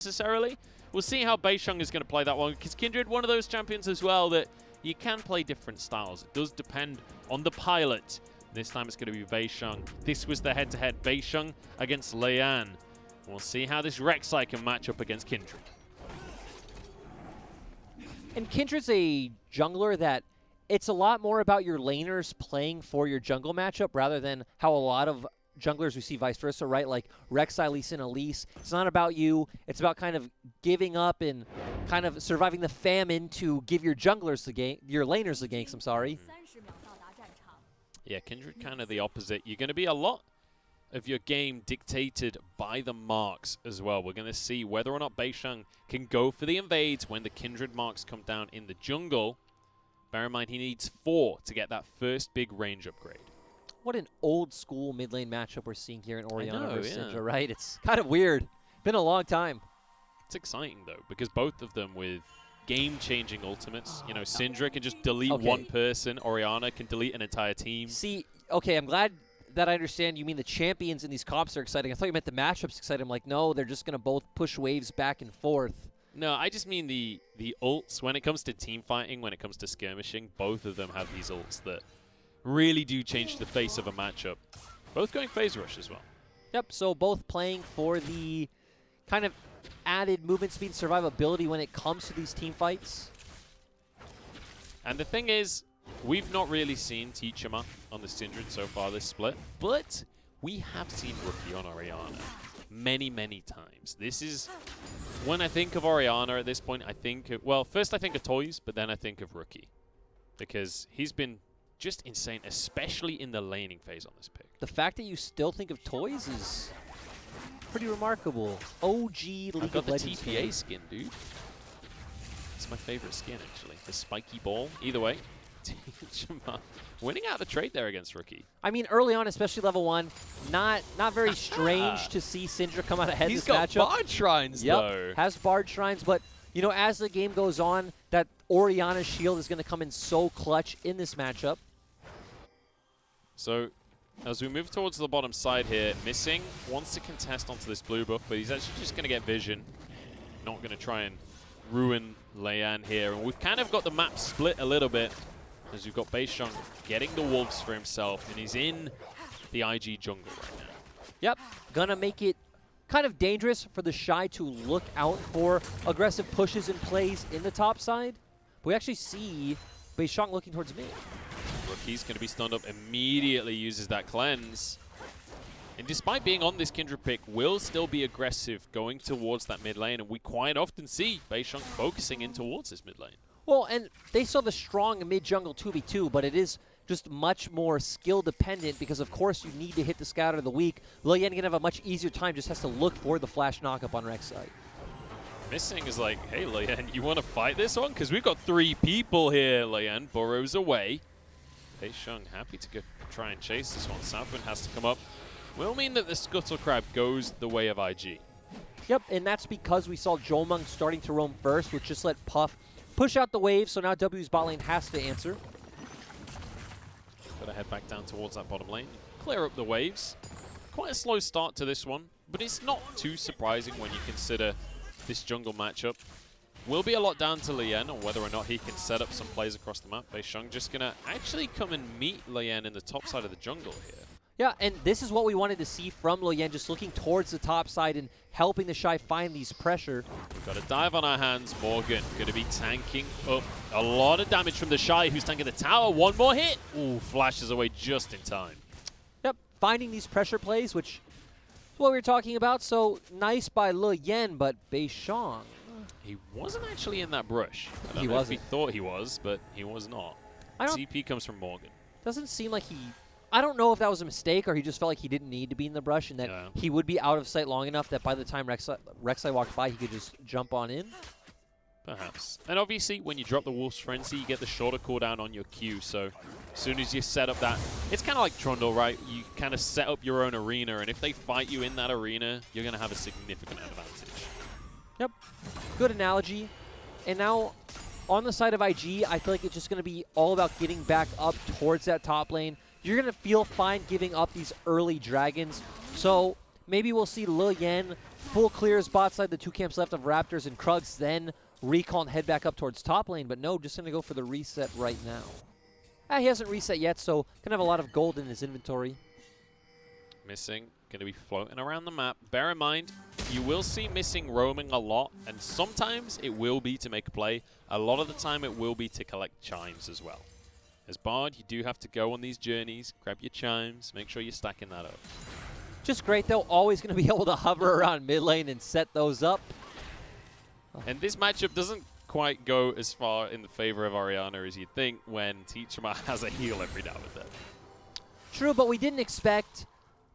necessarily. We'll see how Beisheng is going to play that one, because Kindred, one of those champions as well that you can play different styles. It does depend on the pilot. This time it's going to be Beisheng. This was the head-to-head Beisheng against Lian. We'll see how this Rek'Sai can match up against Kindred. And Kindred's a jungler that it's a lot more about your laners playing for your jungle matchup rather than how a lot of junglers we see vice versa, right? Like Rek'Sai, Lee Sin, Elise. It's not about you. It's about kind of giving up and kind of surviving the famine to give your junglers the game, your laners the ganks, I'm sorry. Yeah, Kindred kind of the opposite. You're going to be a lot of your game dictated by the marks as well. We're going to see whether or not Beisheng can go for the invades when the Kindred marks come down in the jungle. Bear in mind, he needs 4 to get that first big range upgrade. What an old school mid lane matchup we're seeing here in Orianna versus yeah. Syndra, right? It's kind of weird. Been a long time. It's exciting, though, because both of them with game-changing ultimates. You know, Syndra can just delete one person. Orianna can delete an entire team. See, okay, I'm glad that I understand you mean the champions in these comps are exciting. I thought you meant the matchups exciting. I'm like, no, they're just going to both push waves back and forth. No, I just mean the ults. When it comes to team fighting, when it comes to skirmishing, both of them have these ults that really do change the face of a matchup. Both going phase rush as well. Yep, so both playing for the kind of added movement speed and survivability when it comes to these team fights. And the thing is, we've not really seen Teachama on the Syndra so far this split, but we have seen Rookie on Orianna many, many times. This is, when I think of Orianna at this point, I think of, well, first I think of Toys, but then I think of Rookie. Because he's been just insane, especially in the laning phase on this pick. The fact that you still think of Toys is pretty remarkable. OG League I've got of the Legends TPA skin, dude. It's my favorite skin, actually. The spiky ball. Either way, winning out the trade there against Rookie. I mean, early on, especially level 1, not very strange to see Syndra come out ahead this matchup. He's got Bard Shrines, though. Has Bard Shrines, but, you know, as the game goes on, that Orianna's shield is going to come in so clutch in this matchup. So, as we move towards the bottom side here, Missing wants to contest onto this blue buff, but he's actually just going to get vision. Not going to try and ruin Lian here. And we've kind of got the map split a little bit, as we've got Beisheng getting the wolves for himself, and he's in the IG jungle right now. Yep, gonna make it kind of dangerous for the Shy to look out for aggressive pushes and plays in the top side. But we actually see Beisheng looking towards mid. Rookie's going to be stunned up, immediately uses that cleanse. And despite being on this Kindred pick, will still be aggressive going towards that mid lane. And we quite often see Beisheng focusing in towards this mid lane. Well, and they saw the strong mid-jungle 2v2, but it is just much more skill-dependent because, of course, you need to hit the Scatter of the Weak. Lian can have a much easier time, just has to look for the flash knockup on Rek'Sai. Missing is like, hey, Lian, you want to fight this one? Because we've got 3 people here. Lian burrows away. Beisheng happy to go try and chase this one. Southwind has to come up. Will mean that the Scuttle Crab goes the way of IG. Yep, and that's because we saw Jolmung starting to roam first, which just let Puff push out the wave, so now W's bot lane has to answer. Gotta head back down towards that bottom lane. Clear up the waves. Quite a slow start to this one, but it's not too surprising when you consider this jungle matchup. Will be a lot down to Lian on whether or not he can set up some plays across the map. Beisheng just gonna actually come and meet Lian in the top side of the jungle here. Yeah, and this is what we wanted to see from Lian, just looking towards the top side and helping the Shy find these pressure. We've got a dive on our hands. Morgan going to be tanking up a lot of damage from the Shy, who's tanking the tower. One more hit. Ooh, flashes away just in time. Yep, finding these pressure plays, which is what we were talking about. So nice by Lian, but Beisheng. He wasn't actually in that brush. I don't know if he thought he was, but he was not. CP comes from Morgan. Doesn't seem like he... I don't know if that was a mistake or he just felt like he didn't need to be in the brush and that he would be out of sight long enough that by the time Rek'Sai walked by, he could just jump on in. Perhaps. And obviously, when you drop the Wolf's Frenzy, you get the shorter cooldown on your Q. So as soon as you set up that... It's kind of like Trundle, right? You kind of set up your own arena, and if they fight you in that arena, you're going to have a significant advantage. Yep. Good analogy. And now, on the side of IG, I feel like it's just going to be all about getting back up towards that top lane. You're going to feel fine giving up these early dragons. So maybe we'll see Lian full clears bot side, the 2 camps left of Raptors and Krugs, then recall and head back up towards top lane, but no, just going to go for the reset right now. He hasn't reset yet, so going to have a lot of gold in his inventory. Missing, going to be floating around the map. Bear in mind, you will see Missing roaming a lot, and sometimes it will be to make a play. A lot of the time it will be to collect chimes as well. As Bard, you do have to go on these journeys, grab your chimes, make sure you're stacking that up. Just great, though. Always going to be able to hover around mid lane and set those up. And this matchup doesn't quite go as far in the favor of Orianna as you'd think when Teachama has a heal every now and then. True, but we didn't expect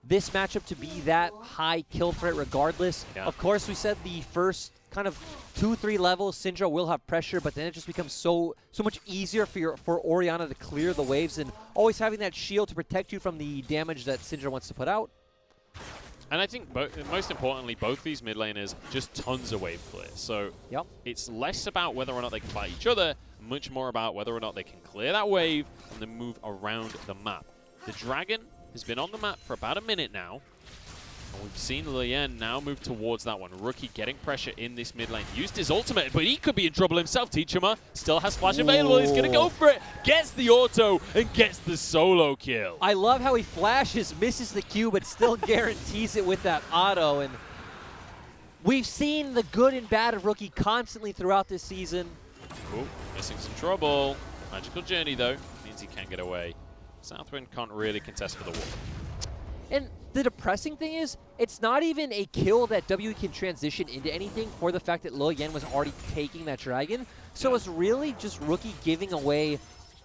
this matchup to be that high kill threat regardless. Yeah. Of course, we said the first kind of 2-3 levels, Syndra will have pressure, but then it just becomes so much easier for Orianna to clear the waves, and always having that shield to protect you from the damage that Syndra wants to put out. And I think most importantly, both these mid laners just tons of wave clear. So it's less about whether or not they can fight each other, much more about whether or not they can clear that wave and then move around the map. The Dragon has been on the map for about a minute now. And we've seen Lien now move towards that one. Rookie getting pressure in this mid lane. Used his ultimate, but he could be in trouble himself. Teachama still has flash available. He's going to go for it. Gets the auto and gets the solo kill. I love how he flashes, misses the Q, but still guarantees it with that auto. And we've seen the good and bad of Rookie constantly throughout this season. Ooh, missing some trouble. Magical Journey, though, means he can't get away. Southwind can't really contest for the wall. And the depressing thing is, it's not even a kill that WE can transition into anything for the fact that Lien was already taking that dragon. So it's really just Rookie giving away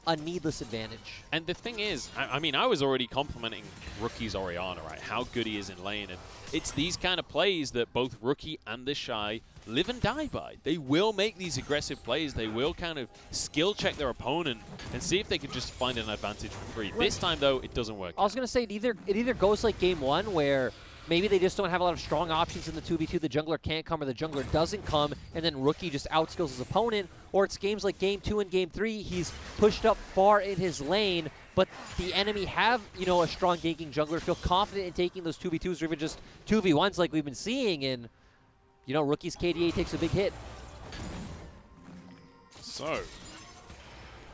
a needless advantage. And the thing is, I mean, I was already complimenting Rookie's Orianna, right? How good he is in lane. And it's these kind of plays that both Rookie and the Shy live and die by. They will make these aggressive plays. They will kind of skill check their opponent and see if they can just find an advantage for free. Right. This time, though, it doesn't work. I was going to say, it either goes like game 1 where maybe they just don't have a lot of strong options in the 2v2. The jungler can't come or the jungler doesn't come, and then Rookie just outskills his opponent. Or it's games like game 2 and game 3. He's pushed up far in his lane, but the enemy have, a strong ganking jungler, feel confident in taking those 2v2s or even just 2v1s like we've been seeing, and Rookie's KDA takes a big hit. So,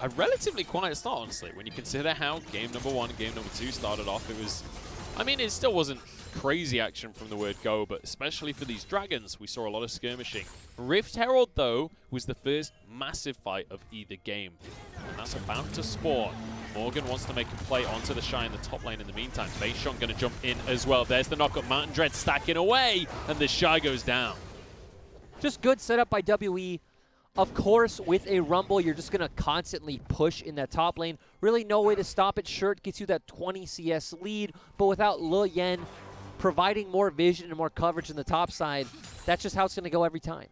a relatively quiet start, honestly, when you consider how game number 1 and game number 2 started off. It was, I mean, it still wasn't crazy action from the word go, but especially for these dragons, we saw a lot of skirmishing. Rift Herald, though, was the first massive fight of either game, and that's about to spawn. Morgan wants to make a play onto the Shy in the top lane in the meantime. Beishong going to jump in as well. There's the knock-up. Mountain Dread stacking away, and the Shy goes down. Just good setup by WE. Of course, with a Rumble, you're just going to constantly push in that top lane. Really no way to stop it. Sure, it gets you that 20 CS lead, but without Lien providing more vision and more coverage in the top side, that's just how it's going to go every time.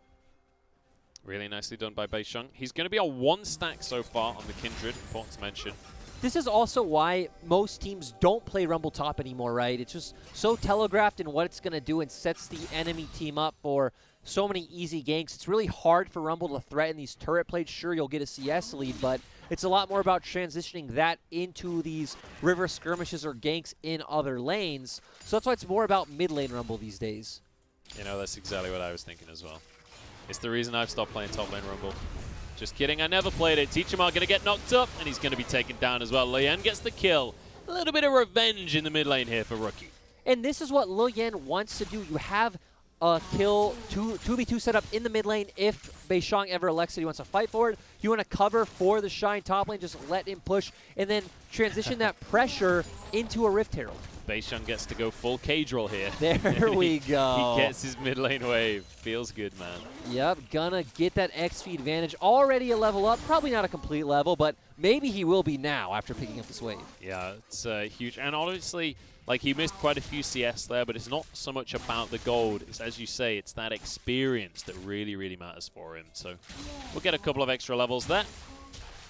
Really nicely done by Beishong. He's going to be on 1 stack so far on the Kindred, important to mention. This is also why most teams don't play Rumble top anymore, right? It's just so telegraphed in what it's going to do and sets the enemy team up for so many easy ganks. It's really hard for Rumble to threaten these turret plays. Sure, you'll get a CS lead, but it's a lot more about transitioning that into these river skirmishes or ganks in other lanes. So that's why it's more about mid lane Rumble these days. That's exactly what I was thinking as well. It's the reason I've stopped playing top lane Rumble. Just kidding, I never played it. Teachama going to get knocked up, and he's going to be taken down as well. Lien gets the kill. A little bit of revenge in the mid lane here for Rookie. And this is what Lien wants to do. You have a kill 2v2 setup in the mid lane if Beishong ever elects that he wants to fight for it. You want to cover for the Shine top lane, just let him push, and then transition that pressure into a Rift Herald. Beishong gets to go full cage roll here. There we go. He gets his mid lane wave. Feels good, man. Yep, gonna get that XP advantage. Already a level up. Probably not a complete level, but maybe he will be now after picking up this wave. Yeah, it's huge. And honestly, he missed quite a few CS there, but it's not so much about the gold. It's, as you say, it's that experience that really, really matters for him. So we'll get a couple of extra levels there.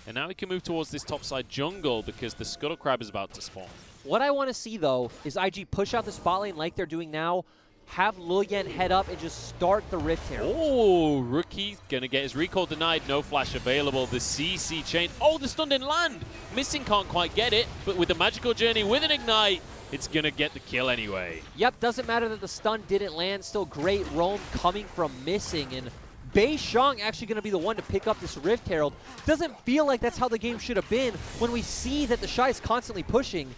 And now we can move towards this topside jungle because the Scuttle Crab is about to spawn. What I want to see, though, is IG push out the spot lane like they're doing now, have Lien head up, and just start the Rift Herald. Oh, Rookie's going to get his recall denied. No flash available. The CC chain. Oh, the stun didn't land. Missing can't quite get it, but with the Magical Journey, with an Ignite, it's going to get the kill anyway. Yep, doesn't matter that the stun didn't land. Still great roam coming from Missing. And Bei Xiong actually going to be the one to pick up this Rift Herald. Doesn't feel like that's how the game should have been when we see that the Shy is constantly pushing.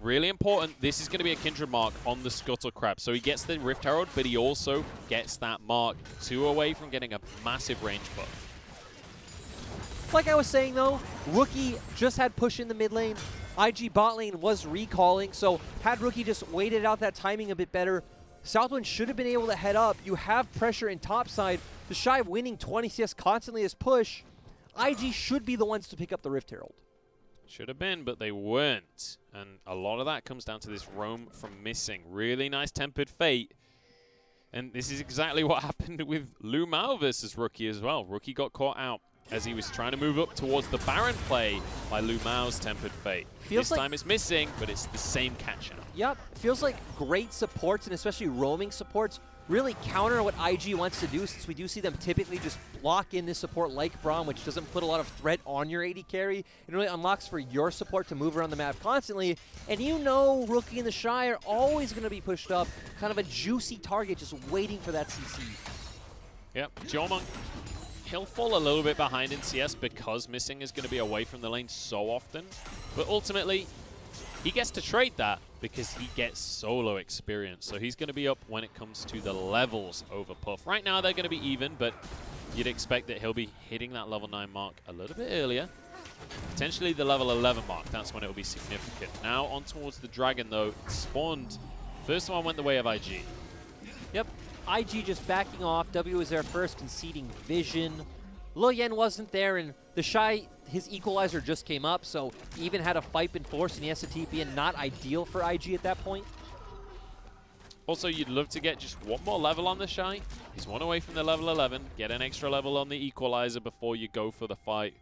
Really important. This is going to be a Kindred mark on the Scuttle Crab. So he gets the Rift Herald, but he also gets that mark 2 away from getting a massive range buff. Like I was saying though, Rookie just had push in the mid lane. IG bot lane was recalling, so had Rookie just waited out that timing a bit better, Southwind should have been able to head up. You have pressure in topside. The Shy winning 20 CS constantly as push. IG should be the ones to pick up the Rift Herald. Should have been, but they weren't. And a lot of that comes down to this roam from Missing. Really nice Tempered Fate. And this is exactly what happened with Lu Mao versus Rookie as well. Rookie got caught out as he was trying to move up towards the Baron play by Lu Mao's Tempered Fate. This time it's Missing, but it's the same catch-out. Yep, feels like great supports, and especially roaming supports, really counter what IG wants to do, since we do see them typically just block in this support like Braum, which doesn't put a lot of threat on your AD carry. It really unlocks for your support to move around the map constantly, and you know Rookie and the Shy are always going to be pushed up, kind of a juicy target just waiting for that CC. Yep, Jomon, he'll fall a little bit behind in CS because Missing is going to be away from the lane so often, but ultimately he gets to trade that because he gets solo experience. So he's going to be up when it comes to the levels over Puff. Right now they're going to be even, but you'd expect that he'll be hitting that level 9 mark a little bit earlier. Potentially the level 11 mark, that's when it will be significant. Now on towards the Dragon though, spawned. First one went the way of IG. Yep, IG just backing off. W was there first, conceding vision. Lo Yen wasn't there, and the Shy, his equalizer just came up, so he even had a fight been forced, and he has to TP in. Not ideal for IG at that point. Also, you'd love to get just one more level on the Shy. He's one away from the level 11. Get an extra level on the equalizer before you go for the fight.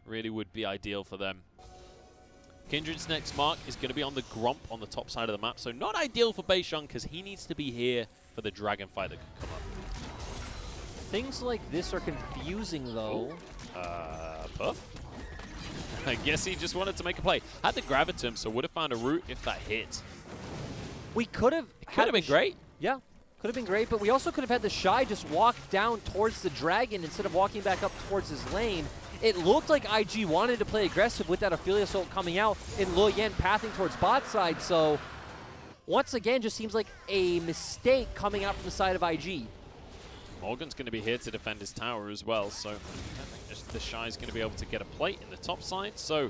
Really would be ideal for them. Kindred's next mark is going to be on the Gromp on the top side of the map, so not ideal for Bei Xiong because he needs to be here for the Dragon fight that could come up. Things like this are confusing, though. Puff? I guess he just wanted to make a play. Had the Gravitum, so would have found a route if that hit. We could have... Could have been great. Yeah, could have been great, but we also could have had the Shy just walk down towards the Dragon instead of walking back up towards his lane. It looked like IG wanted to play aggressive with that Affiliate Assault coming out and Lo Yen pathing towards bot side, so once again, just seems like a mistake coming out from the side of IG. Morgan's going to be here to defend his tower as well, so I think the Shy's going to be able to get a plate in the top side. So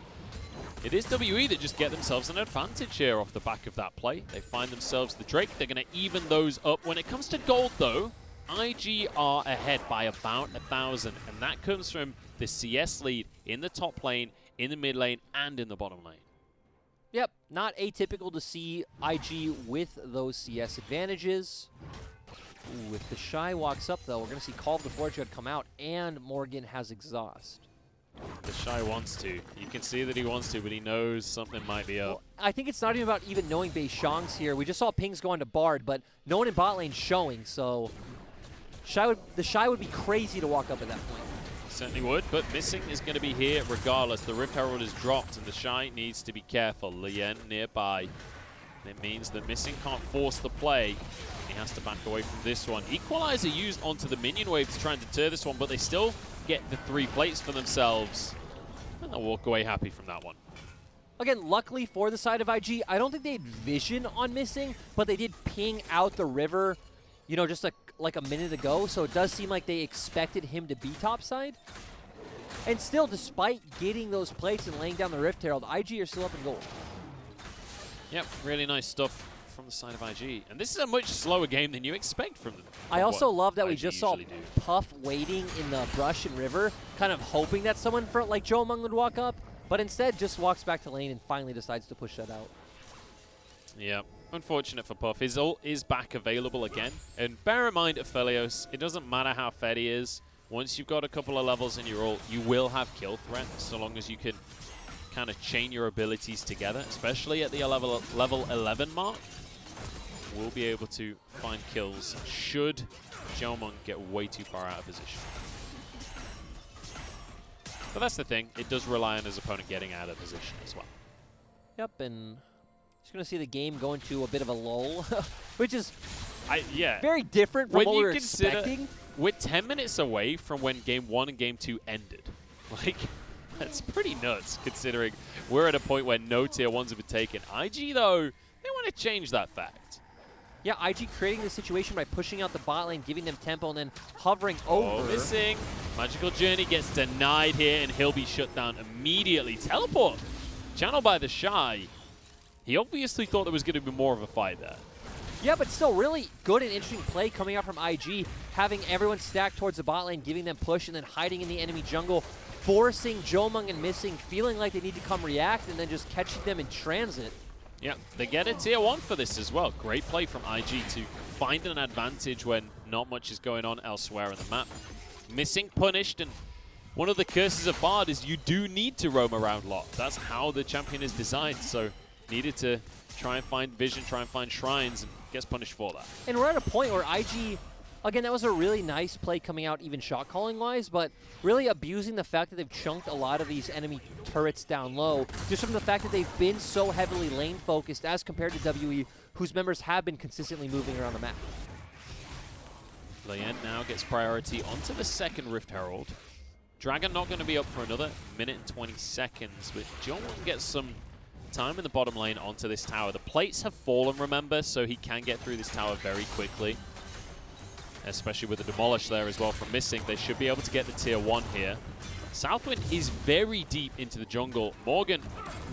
it is WE that just get themselves an advantage here off the back of that play. They find themselves the Drake. They're going to even those up. When it comes to gold, though, IG are ahead by about 1,000, and that comes from the CS lead in the top lane, in the mid lane, and in the bottom lane. Yep, not atypical to see IG with those CS advantages. Ooh, if the Shy walks up, though, we're going to see Call of the Forge come out, and Morgan has Exhaust. The Shy wants to. You can see that he wants to, but he knows something might be up. Well, I think it's not even about even knowing Bei Xiong's here. We just saw pings go on to Bard, but no one in bot lane showing, so the Shy would be crazy to walk up at that point. Certainly would, but Missing is going to be here regardless. The Rift Herald is dropped, and the Shy needs to be careful. Lien nearby. It means that Missing can't force the play. He has to back away from this one. Equalizer used onto the minion wave to try and deter this one, but they still get the 3 plates for themselves. And they'll walk away happy from that one. Again, luckily for the side of IG, I don't think they had vision on Missing, but they did ping out the river, you know, just like a minute ago, so it does seem like they expected him to be topside. And still, despite getting those plates and laying down the Rift Herald, IG are still up in goal. Yep, really nice stuff from the side of IG. And this is a much slower game than you expect from them. I also love that we IG just saw Puff waiting in the brush and river, kind of hoping that someone like Joe Mung would walk up, but instead just walks back to lane and finally decides to push that out. Yeah, unfortunate for Puff. His ult is back available again. And bear in mind, Aphelios, it doesn't matter how fed he is. Once you've got a couple of levels in your ult, you will have kill threat, so long as you can kind of chain your abilities together, especially at the level 11 mark. We'll be able to find kills should Jomon get way too far out of position. But that's the thing, it does rely on his opponent getting out of position as well. Yep, and Just going to see the game go into a bit of a lull, which is yeah. very different from When what you we were consider expecting. we're 10 minutes away from when Game 1 and Game 2 ended. Like, that's pretty nuts considering we're at a point where no tier 1s have been taken. IG, though, they want to change that fact. Yeah, IG creating the situation by pushing out the bot lane, giving them tempo, and then hovering over. Missing. Magical Journey gets denied here, and he'll be shut down immediately. Teleport. Channeled by the Shy. He obviously thought there was going to be more of a fight there. Yeah, but still really good and interesting play coming out from IG, having everyone stacked towards the bot lane, giving them push, and then hiding in the enemy jungle, forcing Jomung and Missing, feeling like they need to come react, and then just catching them in transit. Yeah, they get a tier 1 for this as well. Great play from IG to find an advantage when not much is going on elsewhere on the map. Missing punished, and one of the curses of Bard is you do need to roam around lot. That's how the champion is designed, so needed to try and find vision, try and find shrines, and gets punished for that. And we're at a point where IG, again, that was a really nice play coming out even shot calling wise, but really abusing the fact that they've chunked a lot of these enemy turrets down low, just from the fact that they've been so heavily lane focused as compared to WE, whose members have been consistently moving around the map. Leyen now gets priority onto the second Rift Herald. Dragon not going to be up for another minute and 20 seconds, but John gets some time in the bottom lane onto this tower. The plates have fallen, remember, so he can get through this tower very quickly. Especially with the demolish there as well from Missing. They should be able to get the tier 1 here. Southwind is very deep into the jungle. Morgan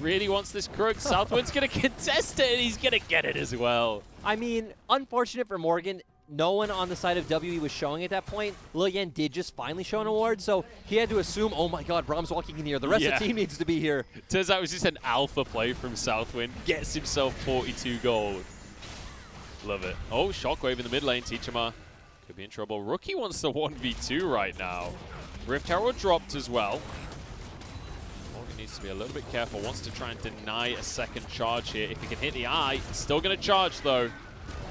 really wants this Krug. Southwind's going to contest it, and he's going to get it as well. I mean, unfortunate for Morgan. No one on the side of WE was showing at that point. Lilian did just finally show an award, so he had to assume, oh my god, Brahm's walking in here. The rest of the team needs to be here. Turns out it was just an alpha play from Southwind. Gets himself 42 gold. Love it. Oh, Shockwave in the mid lane. Teachama could be in trouble. Rookie wants the 1v2 right now. Rift Herald dropped as well. Morgan needs to be a little bit careful. Wants to try and deny a second charge here. If he can hit the eye, still going to charge though.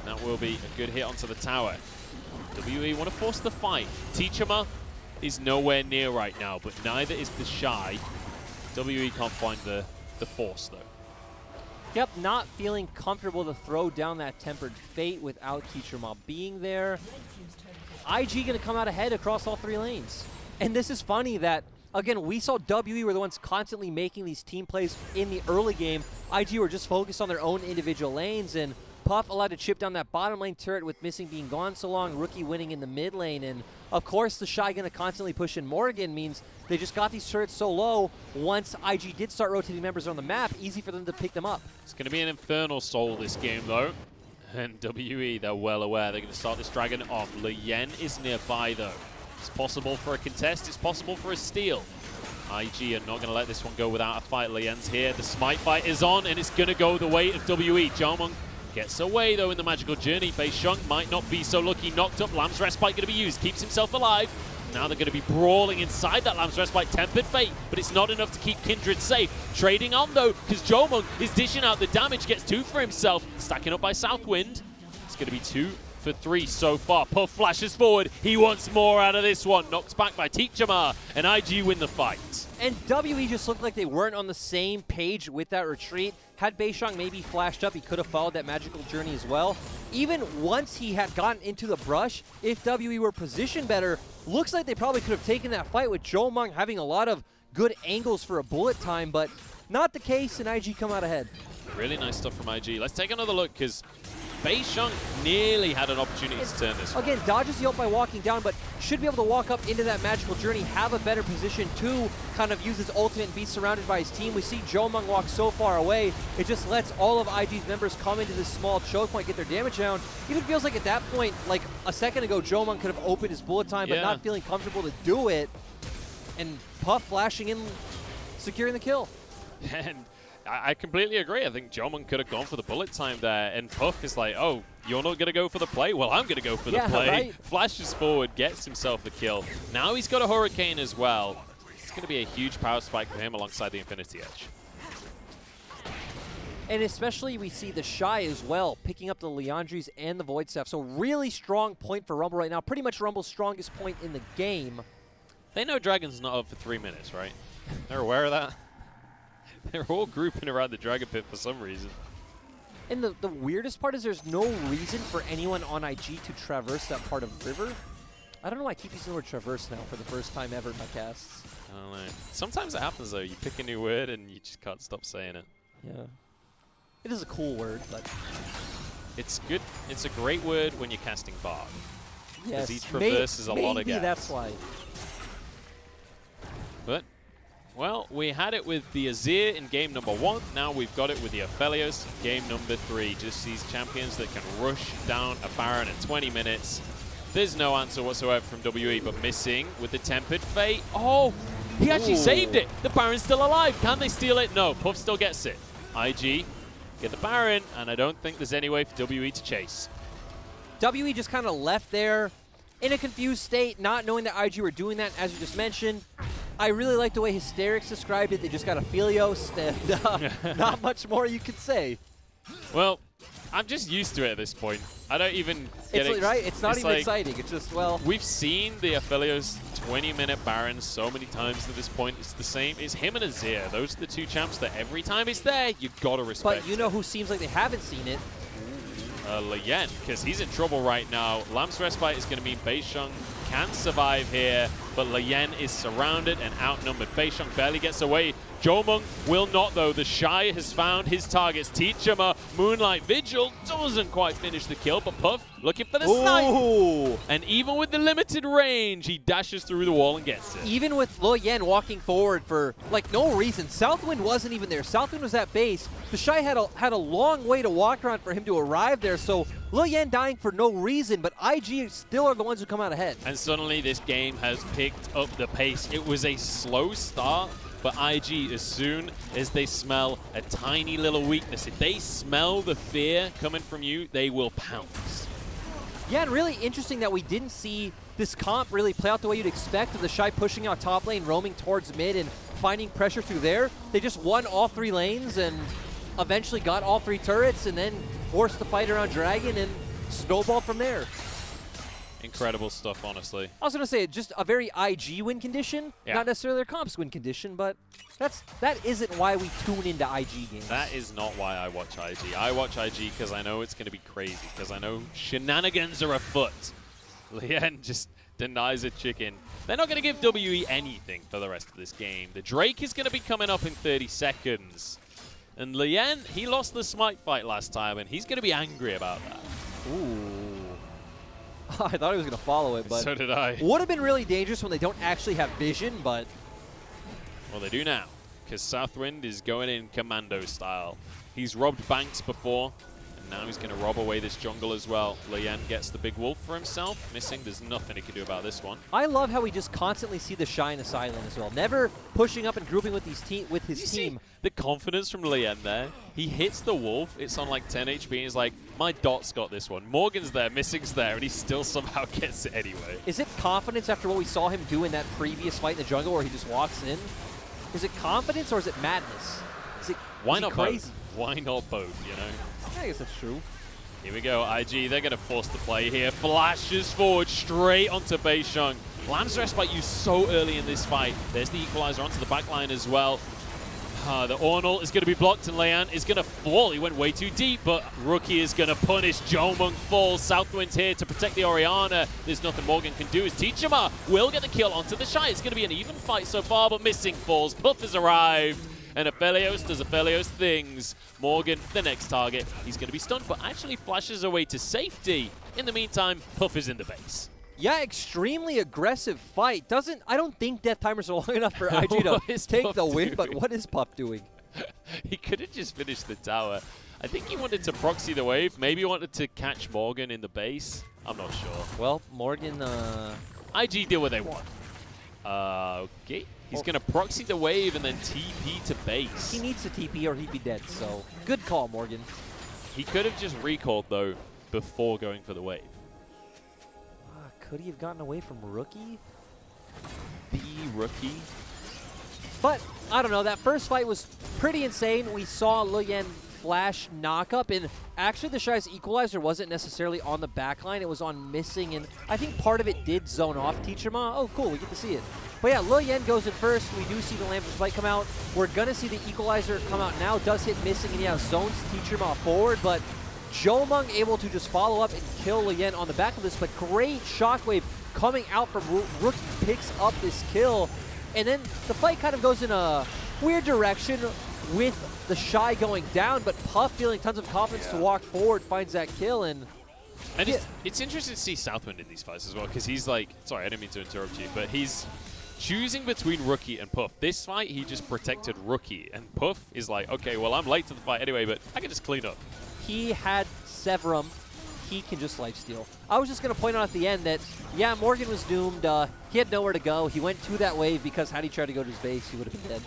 That will be a good hit onto the tower. WE want to force the fight. Teachama is nowhere near right now, but neither is the Shy. WE can't find the force though. Yep, not feeling comfortable to throw down that Tempered Fate without Teacherma being there. IG going to come out ahead across all 3 lanes. And this is funny that, again, we saw WE were the ones constantly making these team plays in the early game. IG were just focused on their own individual lanes, and Puff allowed to chip down that bottom lane turret with Missing being gone so long, Rookie winning in the mid lane, and of course the Shy going to constantly push in Morgan means they just got these turrets so low, once IG did start rotating members on the map, easy for them to pick them up. It's going to be an Infernal Soul this game though, and WE, they're well aware they're going to start this dragon off. Lien is nearby though. It's possible for a contest, it's possible for a steal. IG are not going to let this one go without a fight. Lien's here, the smite fight is on, and it's going to go the way of WE. Jomung gets away though in the Magical Journey. Beisheng might not be so lucky. Knocked up. Lamb's Respite going to be used. Keeps himself alive. Now they're going to be brawling inside that Lamb's Respite. Tempered Fate, but it's not enough to keep Kindred safe. Trading on though, because Jomung is dishing out the damage. Gets 2 for himself. Stacking up by Southwind. It's going to be 2 for 3 so far. Puff flashes forward. He wants more out of this one. Knocked back by Teachama, and IG win the fight. And WE just looked like they weren't on the same page with that retreat. Had Beisheng maybe flashed up, he could have followed that Magical Journey as well. Even once he had gotten into the brush, if WE were positioned better, looks like they probably could have taken that fight with Jomung having a lot of good angles for a bullet time, but not the case, and IG come out ahead. Really nice stuff from IG. Let's take another look, because Beisheng nearly had an opportunity to turn this one. Again, dodges the ult by walking down, but should be able to walk up into that Magical Journey, have a better position to kind of use his ultimate and be surrounded by his team. We see Jomung walk so far away, it just lets all of IG's members come into this small choke point, get their damage down. Even feels like at that point, like a second ago, Jomung could have opened his bullet time, but not feeling comfortable to do it. And Puff flashing in, securing the kill. And I completely agree. I think Jomung could have gone for the bullet time there, and Puff is like, oh, you're not going to go for the play? Well, I'm going to go for the play. Right? Flashes forward, gets himself the kill. Now he's got a Hurricane as well. It's going to be a huge power spike for him alongside the Infinity Edge. And especially we see the Shy as well, picking up the Liandry's and the Void Staff. So really strong point for Rumble right now. Pretty much Rumble's strongest point in the game. They know Dragon's not up for 3 minutes, right? They're aware of that? They're all grouping around the Dragon Pit for some reason. And the weirdest part is there's no reason for anyone on IG to traverse that part of river. I don't know why I keep using the word traverse now for the first time ever in my casts. I don't know. Sometimes it happens though. You pick a new word and you just can't stop saying it. Yeah. It is a cool word, but it's good. It's a great word when you're casting Bard. yes, each traverse is a lot of maybe gas. That's why. But, well, we had it with the Azir in game number 1. Now we've got it with the Aphelios in game number 3. Just these champions that can rush down a Baron in 20 minutes. There's no answer whatsoever from WE, but missing with the Tempered Fate. Oh, he actually saved it. The Baron's still alive. Can they steal it? No, Puff still gets it. IG get the Baron, and I don't think there's any way for WE to chase. WE just kind of left there in a confused state, not knowing that IG were doing that, as you just mentioned. I really like the way Hysterics described it. They just got Aphelios, and not much more you could say. Well, I'm just used to it at this point. I don't even get it. Right? It's not even like, exciting. It's just, well... We've seen the Aphelios 20-minute Barons so many times at this point. It's the same. It's him and Azir. Those are the two champs that every time it's there, you gotta respect. But you know who seems like they haven't seen it? Lian, because he's in trouble right now. Lamp's Respite is going to mean Beisheng can survive here, but Lian is surrounded and outnumbered. Beisheng barely gets away. Jomung will not, though. The Shy has found his targets. Teachama, Moonlight Vigil doesn't quite finish the kill, but Puff looking for the snipe. And even with the limited range, he dashes through the wall and gets it. Even with Lo Yen walking forward for, like, no reason. Southwind wasn't even there. Southwind was at base. The Shy had a long way to walk around for him to arrive there, so Lo Yen dying for no reason, but IG still are the ones who come out ahead. And suddenly this game has picked up the pace. It was a slow start, but IG, as soon as they smell a tiny little weakness, if they smell the fear coming from you, they will pounce. Yeah, and really interesting that we didn't see this comp really play out the way you'd expect, of the Shy pushing out top lane, roaming towards mid, and finding pressure through there. They just won all 3 lanes and eventually got all 3 turrets, and then forced the fight around Dragon and snowballed from there. Incredible stuff, honestly. I was going to say, just a very IG win condition, not necessarily their comps win condition, but that isn't why we tune into IG games. That is not why I watch IG. I watch IG because I know it's going to be crazy, because I know shenanigans are afoot. Lian just denies a chicken. They're not going to give WE anything for the rest of this game. The Drake is going to be coming up in 30 seconds. And Lian, he lost the Smite fight last time, and he's going to be angry about that. Ooh. I thought he was going to follow it, but so did I. Would have been really dangerous when they don't actually have vision, but... Well, they do now, because Southwind is going in commando style. He's robbed Banks before, and now he's going to rob away this jungle as well. Lian gets the big wolf for himself. Missing, there's nothing he can do about this one. I love how we just constantly see the Shy in the side lane as well. Never pushing up and grouping with his team. The confidence from Lian there. He hits the wolf, it's on like 10 HP, and he's like, my dot's got this one. Morgan's there, Missing's there, and he still somehow gets it anyway. Is it confidence after what we saw him do in that previous fight in the jungle where he just walks in? Is it confidence or is it madness? Why not crazy? both? Why not both, you know? I guess that's true. Here we go, IG, they're going to force the play here. Flashes forward straight onto Beisheng. Lamb's Respite used so early in this fight. There's the equalizer onto the backline as well. The Ornal is going to be blocked, and Lian is going to fall. He went way too deep, but Rookie is going to punish. Jomung falls. Southwind's here to protect the Orianna. There's nothing Morgan can do. As Teachama will get the kill onto the Shy. It's going to be an even fight so far, but Missing falls. Puff has arrived, and Aphelios does Aphelios things. Morgan, the next target. He's going to be stunned, but actually flashes away to safety. In the meantime, Puff is in the base. Yeah, extremely aggressive fight. I don't think death timers are long enough for IG to take Puff the win, doing? but what is Puff doing? He could have just finished the tower. I think he wanted to proxy the wave. Maybe he wanted to catch Morgan in the base. I'm not sure. Well, Morgan... IG deal what they want. Okay. He's going to proxy the wave and then TP to base. He needs to TP or he'd be dead, so good call, Morgan. He could have just recalled, though, before going for the wave. Could he have gotten away from Rookie? The Rookie? But, I don't know, that first fight was pretty insane. We saw Lian flash knock-up, and actually the Shy's equalizer wasn't necessarily on the back line. It was on missing, and I think part of it did zone off Teachama. Oh, cool, we get to see it. But yeah, Lil Yen goes in first. We do see the Lambert's Fight come out. We're going to see the equalizer come out now. Does hit missing, and yeah, zones Teachama forward, but Jomung able to just follow up and kill Lil Yen on the back of this, but great shockwave coming out from Rookie, picks up this kill, and then the fight kind of goes in a weird direction with the Shy going down, but Puff feeling tons of confidence to walk forward, finds that kill, and it's interesting to see Southwind in these fights as well, because he's like, sorry, I didn't mean to interrupt you, but he's choosing between Rookie and Puff. This fight, he just protected Rookie, and Puff is like, okay, well, I'm late to the fight anyway, but I can just clean up. He had Severum. He can just lifesteal. I was just going to point out at the end that, yeah, Morgan was doomed. He had nowhere to go. He went to that wave because had he tried to go to his base, he would have been dead.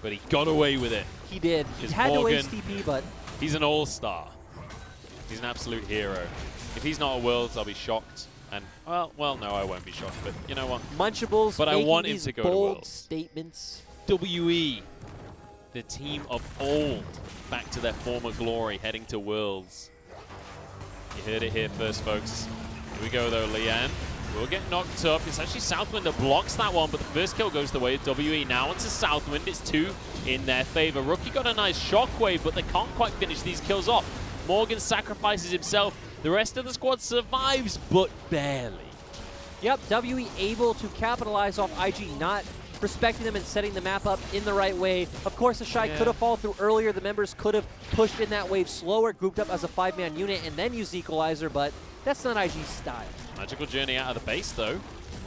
But he got away with it. He did. He had Morgan, to waste TP, but he's an all-star. He's an absolute hero. If he's not a Worlds, I'll be shocked. And, well, no, I won't be shocked. But you know what? Munchables but I want him to go to bold Worlds. Statements. WE, the team of old, back to their former glory, heading to Worlds. You heard it here first, folks. Here we go, though. Lian will get knocked up. It's actually Southwind that blocks that one, but the first kill goes the way of WE. Now onto Southwind. It's 2 in their favor. Rookie got a nice shockwave, but they can't quite finish these kills off. Morgan sacrifices himself. The rest of the squad survives, but barely. Yep, WE able to capitalize off IG not respecting them and setting the map up in the right way. Of course, the Shy could have fallen through earlier. The members could have pushed in that wave slower, grouped up as a 5-man unit, and then used Equalizer, but that's not IG's style. Magical Journey out of the base, though.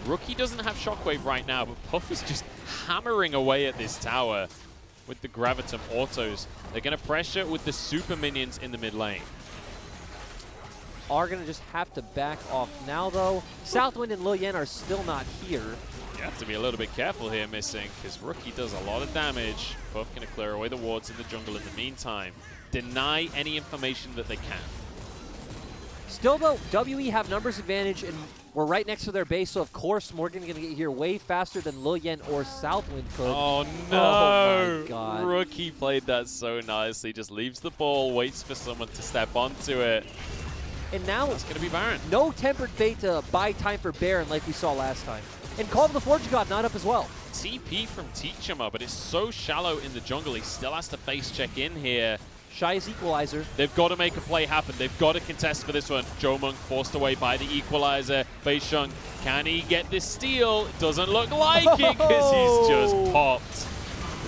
Rookie doesn't have Shockwave right now, but Puff is just hammering away at this tower with the Gravitum autos. They're going to pressure with the super minions in the mid lane. Are going to just have to back off now, though. Southwind and Lil Yen are still not here. You have to be a little bit careful here, Missing, because Rookie does a lot of damage. Puff going to clear away the wards in the jungle in the meantime. Deny any information that they can. Still, though, WE have numbers advantage, and we're right next to their base, so of course Morgan going to get here way faster than Lil Yen or Southwind could. Oh, no! Oh, my God. Rookie played that so nicely. Just leaves the ball, waits for someone to step onto it. And now it's going to be Baron. No Tempered Fate to buy time for Baron like we saw last time. And Call of the Forge God not up as well. TP from Teachama, but it's so shallow in the jungle. He still has to face check in here. Shy's Equalizer. They've got to make a play happen. They've got to contest for this one. Jomung forced away by the Equalizer. Beisheng, can he get this steal? Doesn't look like it because he's just popped.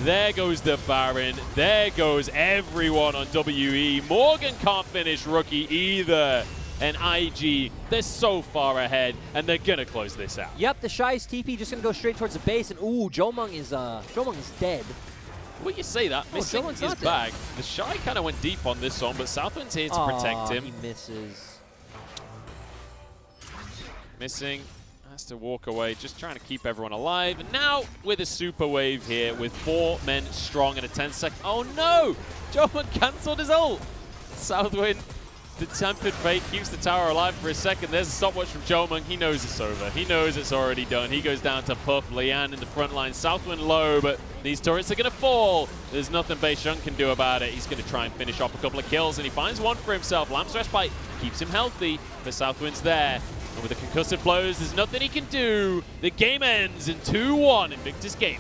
There goes the Baron. There goes everyone on WE. Morgan can't finish Rookie either. And IG, they're so far ahead, and they're going to close this out. Yep, the Shy's TP just going to go straight towards the base, and ooh, Jomung is dead. Well, you say that. Missing is back. The Shy kind of went deep on this one, but Southwind's here to protect him. He misses. Missing has to walk away, just trying to keep everyone alive. And now with a super wave here with 4 men strong in a 10-second. Oh no! Jomung cancelled his ult. Southwind, the Tempered Fate, keeps the tower alive for a second. There's a stopwatch from Jomung. He knows it's over. He knows it's already done. He goes down to Puff. Lian in the front line. Southwind low, but these turrets are going to fall. There's nothing Beisheng can do about it. He's going to try and finish off a couple of kills, and he finds one for himself. Lamb's Respite keeps him healthy, but Southwind's there. And with the concussive blows, there's nothing he can do. The game ends in 2-1 Invictus game.